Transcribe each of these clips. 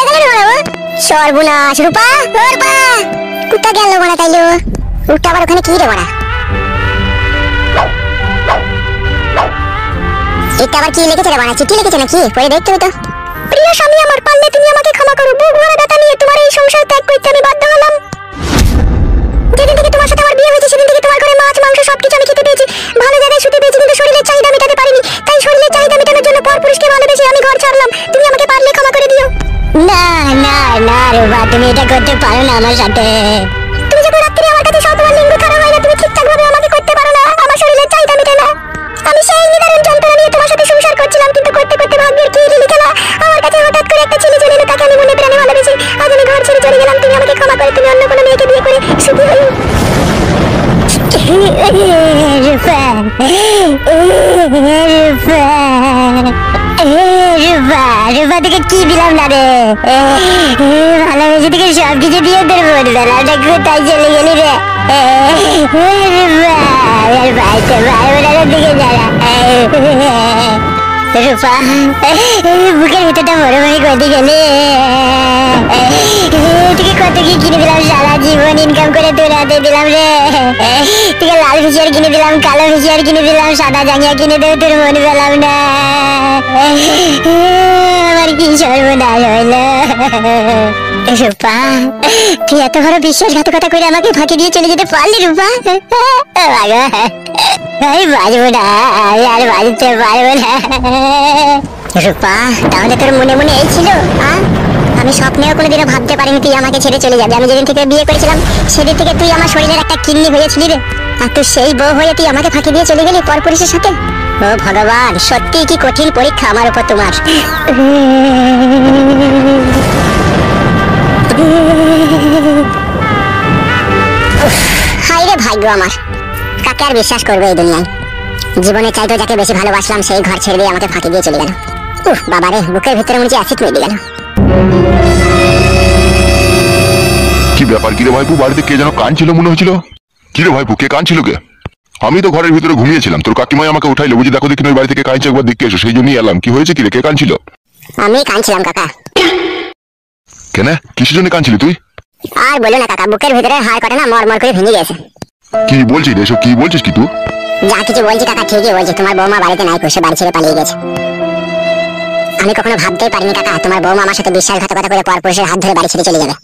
কোথা গেল রে বাবা? সর্বনাশ রূপা, রূপা কোথা গেল বড়া তাইলো? রূপটা আবার ওখানে কি রে বড়া? এটা আবার কি লিখেছে রে বড়া? চিঠি লিখেছে নাকি? পড়ে দেখতে হতো। প্রিয় স্বামী আমার, পারলে তুমি আমাকে ক্ষমা করো। বুক ভরা ব্যথা নিয়ে তোমার এই সংসার ত্যাগ করতে আমি বাধ্য হলাম। যেদিন থেকে তোমার সাথে আমার বিয়ে হয়েছে সেদিন থেকে তোমার ঘরে মাছ মাংস সবকিছু আমি খেতে পেয়েছি, ভালো জায়গায় শুতে পেয়েছি, কিন্তু শরীরের চাহিদা মেটাতে পারিনি। তাই শরীরের চাহিদা মেটানোর জন্য পরপুরুষকে ভালোবেসে আমি ঘর ছাড়লাম। তুমি আমাকে পারলে ক্ষমা করে দিও। না না না রূপা, তুমি এটা করতে পারো না আমার সাথে। তুমি যখন রাত্রে আমার কাছে সব তোমার লিঙ্গ খারাপ হয় না, তুমি ঠিকঠাক ভাবে আমাকে করতে পারো না। আমার শরীরের চাহিদা মেটে না। আমি সেই নিদারুণ যন্ত্রণা নিয়ে তোমার সাথে সংসার করছিলাম, কিন্তু করতে করতে ভাগ্যের কি লিখেলা আমার কাছে হঠাৎ করে একটা ছেলে চলে এলো, তাকে আমি মনে প্রাণে ভালোবেসে আজ আমি ঘর ছেড়ে চলে গেলাম। তুমি আমাকে ক্ষমা করে তুমি অন্য কোনো মেয়েকে বিয়ে করে সুখী হই। রূপা, রূপা, রূপা, রূপা তোকে কি দিলাম না রে? ভালোবেসে তোকে সব কিছু দিয়ে তোর বলবে কোথায় চলে গেলি রে? রূপা বাড়িতে ভাইবোনেরা দিকে যারা রূপা বুকের ভিতরটা মরুভূমি করে গেলে। তোকে কত কি কিনে দিলাম, সারা জীবন ইনকাম করে তোর হাতে দিলাম রে। তোকে লাল ভিজিয়ার কিনে দিলাম, কালো ভিজিয়ার কিনে দিলাম, সাদা জাঙ্গিয়া কিনে দেবো, তোর মন পেলাম না। আমার কি সর্বনাশ হইল। রূপা তুই এত বড় বিশ্বাসঘাতকতা করে আমাকে ফাঁকি দিয়ে চলে যেতে পারলি রূপা? আমি বাঁচবো না, আমি আর বাঁচতে পারবো না। রূপা তাহলে তোর মনে মনে এই ছিল? আমি স্বপ্নেও কোনোদিনও ভাবতে পারিনি তুই আমাকে ছেড়ে চলে যাবে। আমি যেদিন থেকে বিয়ে করেছিলাম সেদিন থেকে তুই আমার শরীরের একটা কিডনি হয়েছিলি রে, আর তুই সেই বউ হয়ে তুই আমাকে ফাঁকি দিয়ে চলে গেলি পরপুরুষের সাথে। ও ভগবান, সত্যি কি কঠিন পরীক্ষা আমার উপর তোমার। হায় রে ভাগ্য আমার, কাকে আর বিশ্বাস করবে এই দুনিয়ায়? জীবনের চাইতে যাকে বেশি ভালোবাসলাম সেই ঘর ছেড়ে দিয়ে আমাকে ফাঁকি দিয়ে চলে গেল। বাবা রে, বুকের ভিতরে মনে হচ্ছে অ্যাসিড মেরে গেল। কি ব্যাপার? কি রে ভাইপু, বাড়িতে কে যেন কাঁদছিল মনে হচ্ছিল। কি রে ভাইপু, কে কাঁদছিল কে? আমি তো ঘরের ভিতরে ঘুমিয়েছিলাম, তোর কাকিমাই আমাকে উঠাইলো, বুঝি দেখো দেখি ওই বাড়ি থেকে কাঁদছে, একবার দেখতে এসো, সেই জন্যই এলাম। কি হয়েছে? কি রে, কে কাঁদছিল? আমি কাঁদছিলাম কাকা। কেন, কিসের জন্য কাঁদছিলি তুই? আর বলো না কাকা, বুকের ভিতরে হাড় কাটা না মরমর করে ভেঙে গেছে। কি বলছিস এসব? কি বলছিস কি তুই? যা কিছু বলছি কাকা ঠিকই বলছি। তোমার বৌমা বাড়িতে নাই, সে বাড়ি ছেড়ে পালিয়ে গেছে। আমি কখনো ভাবতেই পারিনি কাকা তোমার বৌমা আমার সাথে বিশ্বাসঘাতকতা করে পরপুরুষের হাত ধরে বাড়ি ছেড়ে চলে যাবে।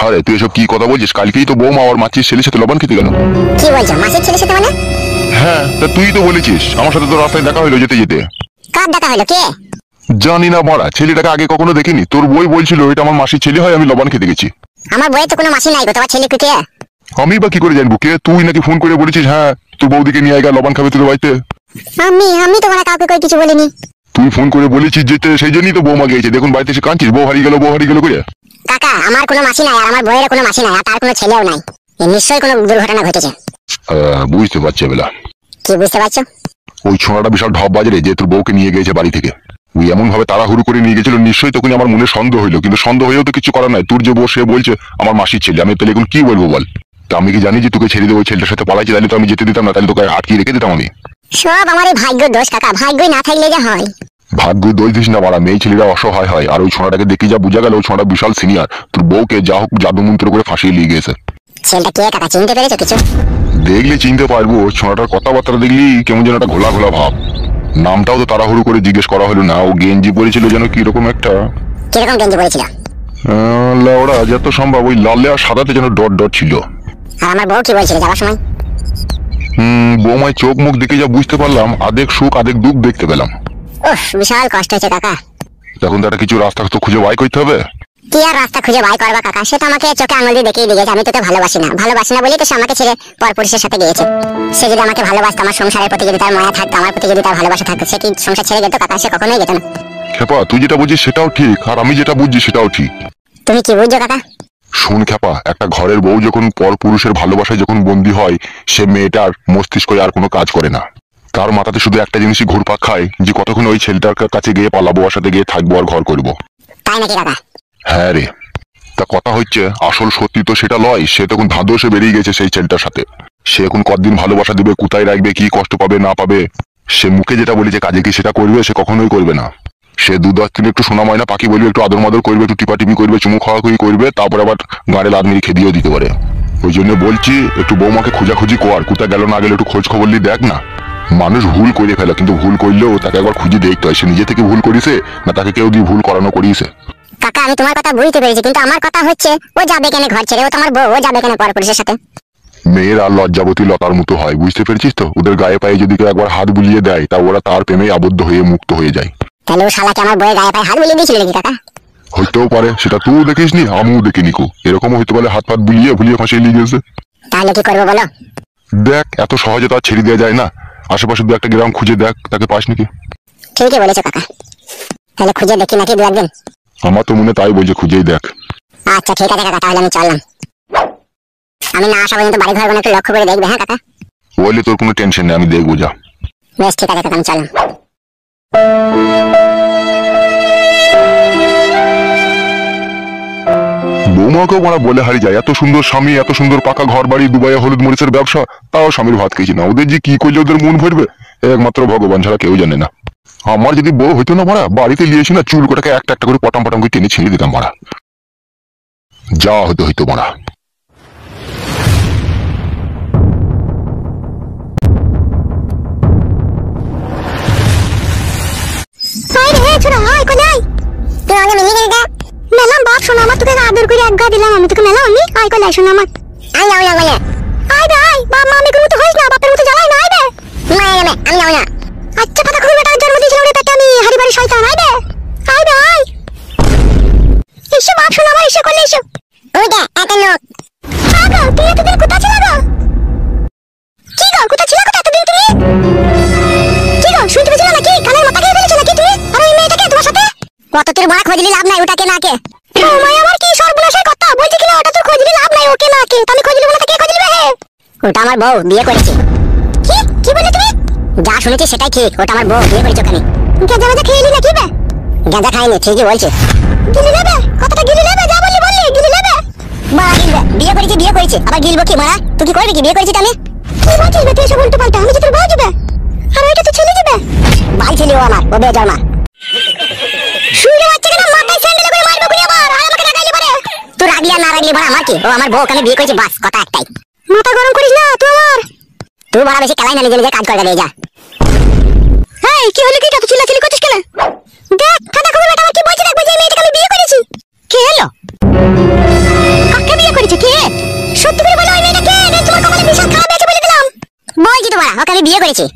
আরে তুই এসব কি কথা বলছিস? কালকেই তো বৌমা আর মাছির ছেলের সাথে লবণ খেতে গেল। কি বলছো? মাসির ছেলের সাথে মানে? হ্যাঁ, তা তুই তো বলেছিস আমার সাথে তো রাস্তায় দেখা হলো যেতে যেতে। কার দেখা হলো? কে? জানি না মারা, ছেলেটাকে আগে কখনো দেখিনি। তোর বই বলছিল এটা আমার মাসির ছেলে হয়, আমি লবণ খেতে গেছি। আমার বইয়ে তো কোনো মাসি নাই গো, তোমার ছেলে কে? আমি বা কি করে জানবো কে? তুই নাকি ফোন করে বলেছিস হ্যাঁ তোর বৌদিকে নিয়ে আয়, লবণ খাবে তোর বাড়িতে। আমি তোমার কাউকে কই কিছু বলিনি। তুই ফোন করে বলেছিস যেতে, সেই জন্যই তো বৌমা গিয়েছে। দেখুন বাড়িতে এসে কাঁদছিস, বউ হারিয়ে গেল বউ হারিয়ে গেল করে। কাকা আমার কোনো মাসি নাই, আর আমার বইয়ের কোনো মাসি নাই, আর তার কোনো ছেলেও নাই। নিশ্চয়ই কোনো দুর্ঘটনা ঘটেছে। বুঝতে পারছি বেলা। কি বুঝতে পারছো? ওই ছোঁড়াটা বিশাল ঢপ বাজারে যে তোর বউকে নিয়ে গিয়েছে বাড়ি থেকে, ওই এমন ভাবে তাড়াহুড়ো করে নিয়ে গেছিল, নিশ্চয়ই তখন আমার মনে সন্দেহ হইলো। কিন্তু সন্দেহ হয়েও তো কিছু করার নাই। তোর যে বউ সে বলছে আমার মাসির ছেলে, আমি তাহলে এখন কি বলবো বল? তা আমি কি জানি যে তোকে ছেড়ে দেবো? ওই ছেলেটার সাথে পালাইছি, তাহলে তো আমি যেতে দিতাম না, তাহলে তোকে আটকিয়ে রেখে দিতাম আমি। সব আমার এই ভাগ্য দোষ কাকা, ভাগ্যই না থাকলে যা হয়। ভাগ্য দোষ দিস না মারা, মেয়ে ছেলেরা অসহায় হয়। আর ওই ছোঁড়াটাকে দেখে যা বোঝা গেল ওই ছোঁড়া বিশাল সিনিয়র, তোর বউকে যা হোক জাদু মন্ত্র করে ফাঁসিয়ে নিয়ে গেছে। ছেলেটা কে কাকা, চিনতে পেরেছো কিছু? দেখলে চিনতে পারবো, ছোঁড়াটার কথাবার্তা দেখলি কেমন যেন একটা ঘোলা ঘোলা ভাব। নামটাও তো তাড়াহুড়ো করে জিজ্ঞেস করা হলো না। ও গেঞ্জি পরেছিল যেন কিরকম একটা। কিরকম গেঞ্জি পরেছিল? লাউড়া যত সম্ভব ওই লালে আর সাদাতে যেন ডট ডট ছিল। আর আমার বউ কি বলছিল যাওয়ার সময়? বৌমায় চোখ মুখ দেখে যা বুঝতে পারলাম, আদেক সুখ আদেক দুঃখ দেখতে পেলাম। বিশাল কষ্ট হয়েছে কাকা। তখন তো একটা কিছু রাস্তা তো খুঁজে বাই করতে হবে। কি আর রাস্তা খুঁজে বাই করবা কাকা? সে তো আমাকে চোখে আঙুল দিয়ে দেখিয়ে দিয়েছে আমি তোকে ভালোবাসি না, ভালোবাসি না বলেই তো সে আমাকে ছেড়ে পরপুরুষের সাথে গিয়েছে। সে যদি আমাকে ভালোবাসতো, আমার সংসারের প্রতি যদি তার মায়া থাকতো, আমার প্রতি যদি তার ভালোবাসা থাকতো, সে কি সংসার ছেড়ে যেত কাকা? সে কখনোই যেত না। খেপা তুই যেটা বুঝিস সেটাও ঠিক, আর আমি যেটা বুঝছি সেটাও ঠিক। তুমি কি বুঝছো কাকা? শুন খেপা, একটা ঘরের বউ যখন পরপুরুষের ভালোবাসায় যখন বন্দী হয়, সে মেয়েটার মস্তিষ্কে আর কোনো কাজ করে না। তার মাথাতে শুধু একটা জিনিসই ঘুরপাক খায় যে কতক্ষণ ওই ছেলেটার কাছে গিয়ে পালাবো, ওর সাথে গিয়ে থাকবো আর ঘর করবো। তাই নাকি কাকা? হ্যাঁ রে, তা কথা হচ্ছে আসল সত্যি তো সেটা লয়। সে তখন ধাঁধসে বেরিয়ে গেছে সেই ছেলেটার সাথে। সে এখন কতদিন ভালোবাসা দিবে, কোথায় রাখবে, কি কষ্ট পাবে না পাবে, সে মুখে যেটা বলেছে কাজে কি সেটা করবে? সে কখনোই করবে না। সে 2-10 দিন একটু সোনা ময়না পাখি বলবে, একটু আদর মাদর করবে, একটু টিপাটিপি করবে, চুমু খাওয়াখুই করবে, তারপর আবার গাড়ি লাদ মেরে খেদিয়েও দিতে পারে। ওই জন্য বলছি একটু বৌমাকে খোঁজাখুঁজি কর, কোথায় গেল না গেলে একটু খোঁজ খবর নিয়ে দেখ না। মানুষ ভুল করে ফেলে, কিন্তু ভুল করলেও তাকে একবার খুঁজে দেখতে হয়, সে নিজে থেকে ভুল করিছে না তাকে কেউ দিয়ে ভুল করানো করিয়েছে। কাকা আমি তোমার কথা বুঝতে পেরেছি, কিন্তু আমার কথা হচ্ছে ও যাবে কেন ঘর ছেড়ে? ও তোমার বউ, ও যাবে কেন পরপুরুষের সাথে? মেয়ের আর লজ্জাবতী লতার মতো হয়, বুঝতে পেরেছিস তো? ওদের গায়ে পায়ে যদি কেউ একবার হাত বুলিয়ে দেয় তা ওরা তার প্রেমে আবদ্ধ হয়ে মুক্ত হয়ে যায়। তাহলে ও শালাকে আমার বউয়ের গায়ে পায়ে হাত বুলিয়ে দিয়েছিল নাকি কাকা? হইতেও পারে, সেটা তুই দেখিসনি, আমিও দেখিনি কো। এরকমও হইতে পারে হাত ফাত বুলিয়ে ভুলিয়ে ফাঁসিয়ে নিয়ে গেছে। তাহলে কি করবো বলো? দেখ এত সহজে তো আর ছেড়ে দেওয়া যায় না, আশেপাশে 2-1টা গ্রাম খুঁজে দেখ, তাকে পাস নাকি। ঠিকই বলেছো কাকা, তাহলে খুঁজে দেখি নাকি 2-1 দিন। আমার তো মনে তাই বলছে, খুঁজেই দেখ। আচ্ছা ঠিক আছে কাকা, তাহলে আমি চললাম। আমি না আসা পর্যন্ত বাড়ি ঘর একটু লক্ষ্য করে দেখবে। হ্যাঁ কাকা, বললে তোর কোনো টেনশন নেই, আমি দেখবো যা। বেশ ঠিক আছে কাকা, আমি চললাম। বৌমাকেও মারা বলে হারিয়ে যায়, এত সুন্দর স্বামী, এত সুন্দর পাকা ঘর বাড়ি, দুবাইয়ে হলুদ মরিচের ব্যবসা, তাও স্বামীর ভাত খেয়েছি না। ওদের যে কি করলে ওদের মন ভরবে একমাত্র ভগবান ছাড়া কেউ জানে না। আমার যদি বউ হইতো না মারা, বাড়িতে নিয়েছি না চুল কোটাকে একটা একটা করে পটাম পটাম করে টেনে ছিঁড়ে দিতাম মারা, যা হতে হইতো মারা। মেলাম বাপ শোনা আমার, তোকে আদর করে এক গা দিলাম আমি তোকে, মেলাম আমি। আয় কলাই শোনা আমার, আয় যাও যাও আয় বে আয়। বাপ মা আমি মতো হইস না, বাপের মতো জ্বালাই না। আয় বে না যাবে, আমি যাও না। আচ্ছা কথা খুব বেটা জন্ম দিয়েছিল রে তাকে, আমি হারি বাড়ি শয়তান। আয় বে আয় বে আয়। এসে বাপ শোনা আমার, এসে করলে এসো। ওই দে এত লোক আগো, তুই এতদিন কোথা ছিল গো? কি গো কোথা ছিল কোথা এতদিন তুমি? কি গো শুনতে পেয়েছিল নাকি? কানের মাথা খেয়ে ফেলেছো নাকি তুমি? আর ওই মেয়েটাকে তোমার সাথে কত তোর বড় খোঁজলি লাভ নাই, ওটাকে না কে? ও মাই আমার কি সর্বনাশের কথা বলছি কিনা, ওটা তোর খোঁজলি লাভ নাই, ওকে না কে? আমি খোঁজলি বলে তাকে খোঁজলি বে? ওটা আমার বউ, বিয়ে করেছে। কি কি বলে তুমি? যা শুনেছি সেটাই ঠিক, ওটা আমার বউ, বিয়ে করেছে ওখানে। গাঁজা গাঁজা খেয়েলি নাকি বে? গাঁজা খাইনি, ঠিকই বলছে। গিলি নেবে কথাটা, গিলি নেবে যা বললি বললি, গিলি নেবে মারা গিলবে। বিয়ে করেছে বিয়ে করেছে, আবার গিলবো কি মারা? তুই কি করবি কি? বিয়ে করেছিস আমি? কি বলছিস বে তুই এসব উল্টো পাল্টা? আমি যে তোর বউ যাবে আর ওইটা তো ছেলে যাবে। বাল ছেলে ও আমার, ও বেজার মা। শুনে বাচ্চা কেন মাথায় স্যান্ডেল করে মারবো কুড়ি আবার, আর আমাকে রাগাইলি পারে। তুই রাগলি আর না রাগলি বাড়া আমার কি? ও আমার বউ, আমি বিয়ে করেছি বাস, কথা একটাই। মাথা গরম করিস না তুই আমার। তুই বাড়া বেশি খেলাই না, নিজে নিজে কাজ করে দে যা। হেই কি হলো কি? তুই চিল্লাচিল্লি করছিস কেন? দেখ ঠান্ডা খবর বেটা আমার কি বলছিস, দেখবো যে মেয়েটাকে আমি বিয়ে করেছি। কে হলো? কাকে বিয়ে করেছে কে? সত্যি করে বলো ওই মেয়েটা কে? রে তোমার কপালে বিশাল খারাপ আছে বলে দিলাম। বলছি তো বাড়া, ওকে আমি বিয়ে করেছি।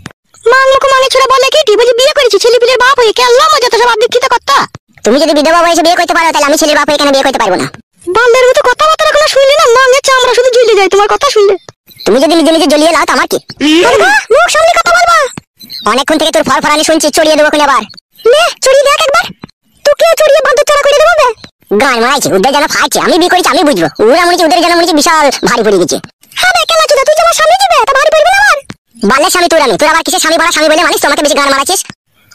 মাংমুখ মানে ছোড়া বলে কি তুই বুঝি বিয়ে করেছিস? ছেলে পিলের বাপ হয়ে কেল্লা মজা তো সব অদীক্ষিত কথা। তুমি যদি বিধবা বয়সে বিয়ে করতে পারো তাহলে আমি ছেলের বাপ হয়ে কেন বিয়ে করতে পারবো না? বালের মতো কথাবার্তা কোনো শুনলি না, মাঙে চামড়া শুধু ঝুলে যায় তোমার কথা শুনলে। তুমি যদি নিজে নিজে জ্বলিয়ে লাও তো আমার কি? মুখ সামনে কথা বলবা। অনেকক্ষণ থেকে তোর ফরফরানি শুনছি, চড়িয়ে দেবো কোন আবার। নে চড়িয়ে দেখ একবার, তোকে চড়িয়ে বাঁধর চড়া করে দেবো বে। গান মারাইছে, ওদের যেন ফাইছে, আমি বিয়ে করেছি আমি বুঝবো। ওরা মনে হচ্ছে ওদের যেন মনে হচ্ছে বিশাল ভারী পড়ে গেছে। হ্যাঁ বে কেলা চুদা, তুই যে আমার সামনে দিবে তা ভারী পড়বে না আমার? বালের স্বামী তোর আমি, তোর আবার কিসের স্বামী বলা? স্বামী বলে মানুষ তোমাকে বেশি গান মারাছিস।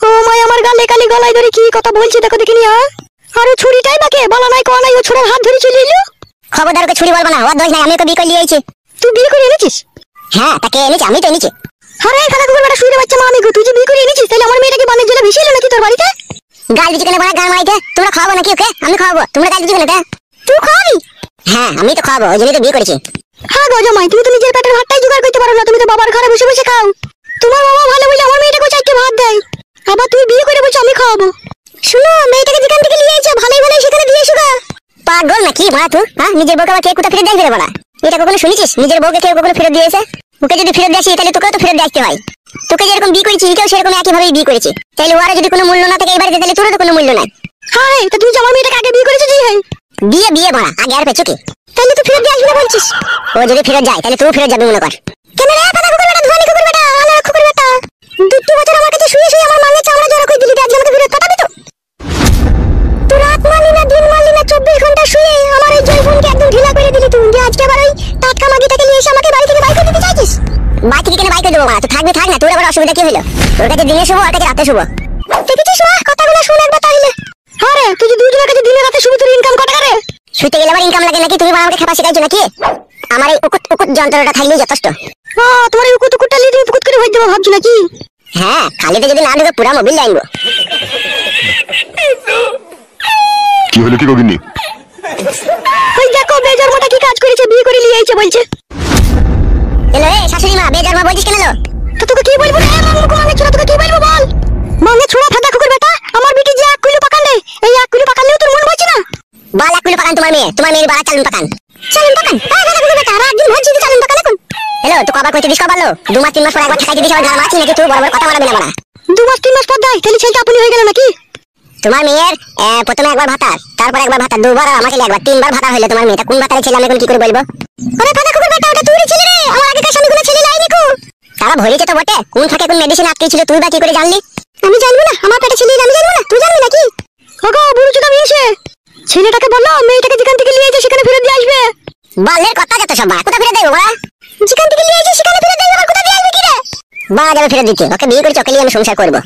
ও মাই আমার গালে কালি গলায় ধরে কি কথা বলছি দেখো দেখিনি। আর ও ছুরিটাই বাকে বলা নাই কোয়া নাই, ও ছোড়ার হাত ধরে চলে এলো। খবরদার ওকে ছুরি বলবো না, ওর দোষ নাই, আমি ওকে বিয়ে করে নিয়েছি। তুই বিয়ে করে এনেছিস? হ্যাঁ তাকে এনেছি, আমি তো এনেছি। আরে খালা কুকুর বেটা শুয়ে বাচ্চা মা, আমি তুই যে বিয়ে করে এনেছিস তাহলে আমার মেয়েটাকে বানের জলে ভেসে এলো নাকি তোর বাড়িতে? গাল দিচ্ছি কেন বড়া? গান মারাইতে তোমরা খাওয়াবো নাকি ওকে? আমি খাওয়াবো, তোমরা গাল দিচ্ছি কেন? তুই খাওয়াবি? হ্যাঁ আমি তো খাওয়াবো, ওই জন্যই তো বিয়ে করেছি। হ্যাঁ গো জামাই, তুমি তো নিজের পেটের ভাতটাই জোগাড় করতে পারো না, তুমি তো বাবার ঘরে বসে বসে খাও। তোমার বাবা ভালো বলে আমার মেয়েটাকে চারটে ভাত দেয়, আবার তুমি বিয়ে করে বলছো আমি খাওয়াবো। শুনো মেয়েটাকে যেখান থেকে নিয়ে এসেছো ভালোই ভালোই সেখানে দিয়ে এসো গা। পাগল নাকি মারা তুই? হ্যাঁ নিজের বউকে আবার কে কোথা ফেরত দেয় বলা? এটা কখনো শুনেছিস নিজের বউকে কেউ কখনো ফেরত দিয়েছে? ওকে যদি ফেরত দেয় তাহলে তোকেও তো ফেরত আসতে হয়। তোকে যেরকম বিয়ে করেছি এটাও সেরকম একইভাবেই বিয়ে করেছি, তাহলে ওরা যদি কোনো মূল্য না থাকে এই বাড়িতে তাহলে তোরও তো কোনো মূল্য নাই। হ্যাঁ তা তুমি আমার মেয়েটাকে আগে বিয়ে করেছো জি? হ্যাঁ বিয়ে বিয়ে মারা আগে আর পেছকে, তাহলে তুই ফেরত দিয়ে আসবি না বলছিস? ও যদি ফেরত যায় তাহলে তুই ফেরত যাবি মনে কর। কেন রে কথা কুকুর বেটা, ধোয়ানি কুকুর বেটা, আলো কুকুর বেটা, 2 বছর আমার কাছে শুয়ে শুয়ে আমার মাঙ্গে চামড়া জড়া করে দিলি, আজ আমাকে ফেরত পাঠাবি তো? তুই রাত মানলি না দিন মানলি না, 24 ঘন্টা শুয়ে আমার এই জয়ফোনকে একদম ঢিলা করে দিলি তুই, যে আজকে আবার ওই টাটকা মাগিটাকে নিয়ে এসে আমাকে বাড়ি থেকে বাইরে দিতে চাইছিস। বাড়ি থেকে কেন বাইরে দেবো মারা? তুই থাকবি থাক না, তোর আবার অসুবিধা কি হলো? তোর কাছে দিনে শুভ, ওর কাছে রাতে শুভ। দেখেছিস মা কথাগুলো শুনে একবার তাহলে। হ্যাঁ রে তুই যে দুজনের কাছে দিনে রাতে শুভ, তোর ইনকাম কত টাকা রে? শুতে গেলে আবার ইনকাম লাগে নাকি? তুমি আমাকে খেপা শিখাইছো নাকি? আমার এই উকুট উকুট যন্ত্রটা থাকলেই যথেষ্ট। তোমার এই উকুট উকুটটা নিয়ে তুমি পুকুত করে ভরে দেবো ভাবছো নাকি? হ্যাঁ খালিতে যদি না ঢুকে পুরা মোবিল লাইনবো। কি হলো কি গগিনি? ওই দেখো বেজন্মাটা কি কাজ করেছে, বিয়ে করে নিয়ে আইছে বলছে। এলো রে শাশুড়ি মা, বেজন্মা বলছিস কেন এলো? তো তোকে কি বলবো রে মাঙ্গে ছোড়া, তোকে কি বলবো বল? মাঙ্গে ছোড়া ফাঁদা কুকুর বেটা, আমার বিটি যে এক কিলো পাকান রে, এই এক কিলো পাকালেও তোর মন বলছে না? বল এক কিলো পাকান তোমার মেয়ের বাড়া চালুন পাকান। চালুন পাকান ফাঁদা কুকুর বেটা, আর একদিন ভোজ দিতে চালুন পাকান এখন। এলো তো কবার কইতে দিস কবার লো? 2 মাস 3 মাস পর একবার ঠাকাই দিছিস, আর গাল মারছিস নাকি তুই? বড় বড় কথা বলবি না বড়া। 2 মাস 3 মাস পর দেয়, তাহলে ছেলেটা আপনি হয়ে গেল নাকি? তোমার মেয়ের প্রথমে একবার ভাতার, তারপর একবার ভাতার, দুবার, আর আমাকে একবার, 3বার ভাতা হইলো তোমার মেয়েটা। কোন ভাতারে ছেলে আমি এখন কি করে বলবো? আরে ফাঁদা কুকুর বেটা, ওটা তুই ছেলে রে, আমার আগেকার স্বামীগুলো ছেলে লাইনি কো। তারা ভরিছে তো বটে, কোন ফাঁকে কোন মেডিসিন আটকে ছিল তুই বা কি করে জানলি? আমি জানবো না, আমার পেটে ছেলে, আমি জানবো না, তুই জানবি নাকি? ওগো বুড়ো চোদা মেয়েছে, ছেলেটাকে বললো মেয়েটাকে যেখান থেকে নিয়ে এসে সেখানে ফেরত দিয়ে আসবে। বালের কথা যত সব, কোথা ফেরত দেবো বড়া? যেখান থেকে নিয়ে এসে সেখানে ফেরত দেবো, আবার কোথা দিয়ে আসবে কি রে? বা যাবে ফেরত দিতে, ওকে বিয়ে করে চকে নিয়ে আমি সংসার করবো।